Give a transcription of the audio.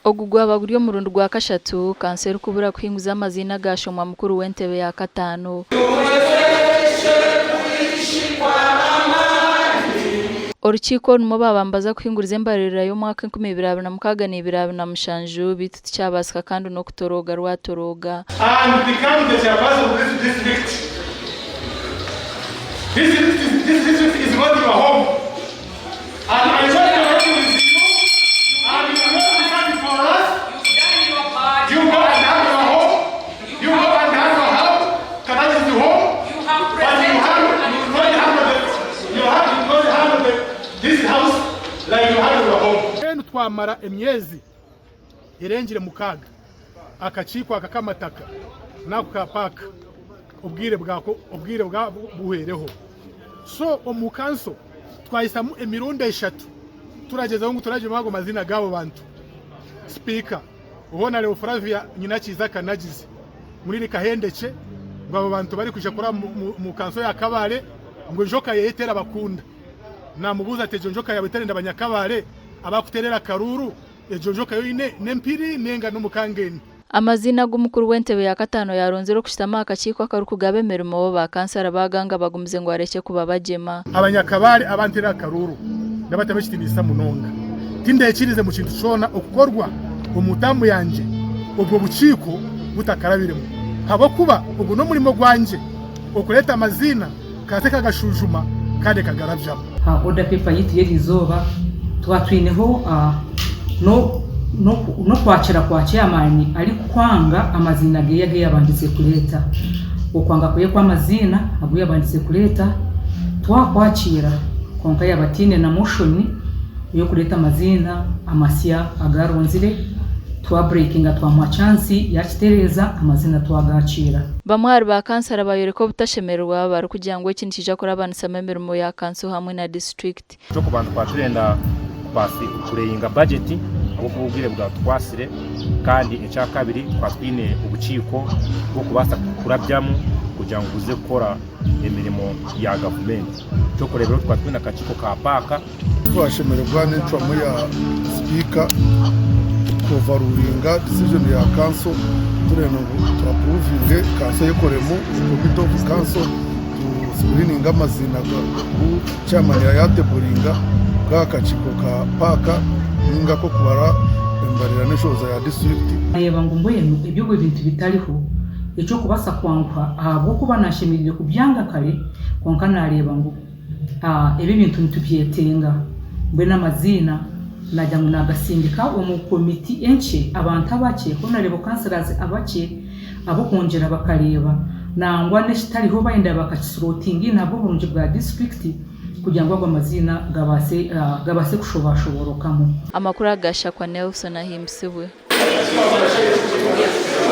Ogugwa baguryo mu rundu rwa kashatu kanseri kubura kwinguza amazina gashomwa mukuru w'entebe ya katano. Urukiko rumo babambaza kwinguriza embarira yo mwaka 2026 n'ibiramushanju bitutse cyabasika kandi no kutoroga rwatoroga. And become the chairperson of this district. This district is not your home. And I want to work with you. And you will not decide for us. You go and have your home. You go and have your house. That is the home. But you don't have this house like you have your home. Kenu twamara emyezi irengire mukaga akacikwa akamataka nako kapaka ubwire bwa buhereho so omukanso twayisamu emirundo 3 turageza ngo turaje mago mazina gabo bantu speaker ubona Leo Flavia nyina kiza kanagize muri kahendeke ngo abo bantu bari kuje kora mu kanso ya Kabare ngo njoka yetera bakunda namubuza ate njoka yabetera ndabanyakabare abakuterera karuru ejonjoka yoine nempiri nenga n'umukangeni. Amazina g'umukuru w'entebe ya katano yaronzero kushitama akacikwa karuku gabe merimo ba kansara baganga bagumize ngo areke kuba bajema. Abanyakabare abantera karuru ndabatameshitindisa munonga tindekirize mu kintu cona okukorwa umutamu yanje ubwo buciko butakarabiremo habo kuba ubwo no murimo gwanje okureta amazina kase kagashujuma kandi kagaravyamo ha oda pepa yitiye izoba twatwineho no kwakira kwa chairman ari kwanga amazina ge yabanditse kuleta okwanga kuye kwa amazina aguye yabanditse kuleta twakwakira konka yabatine na motion yo kuleta amazina amasya agaronzire twa breakinga twa chance yakitereza amazina twagacira. Bamwari ba kansara bayoreko butashemerwa bari kugira ngo ikintu kija kora abanisa memerimo ya kanso hamwe na district cyo kubantu kwaturenda kwasi kureyinga budget abo kubwire bwa twasire kandi icya kabiri twatwine ubuciko bwo kubasa kurabyamu kugira ngo uze gukora imirimo ya government cyo kurebera twatwina kaciko ka paka twashemerwa n'icwa mu ya speaker kuvaruringa decision ya council tureno to approve council yekoremo committee of council to screening amazina ku chairman ya teboringa kakaciko ka paka ninga ko kubara embarira n'ishoza ya district ayeba ngo mbwenu ibyo bintu bitariho ejo kubasa kwankwa abo kuba nashemirire kubyanga kare konka nareba ngo ebi bintu ntubyetenga mbe n'amazina najya ngo nagasindika mu komiti enche abantu abake ko narebo councilors abake abo kongera bakareba nangwa n'eshitariho bayenda bakakisrotingi nabo burunje bwa district kugira ngo amazina gabase kushobashoborokamu amakuru agasha kwa Nelson ahimsiwe.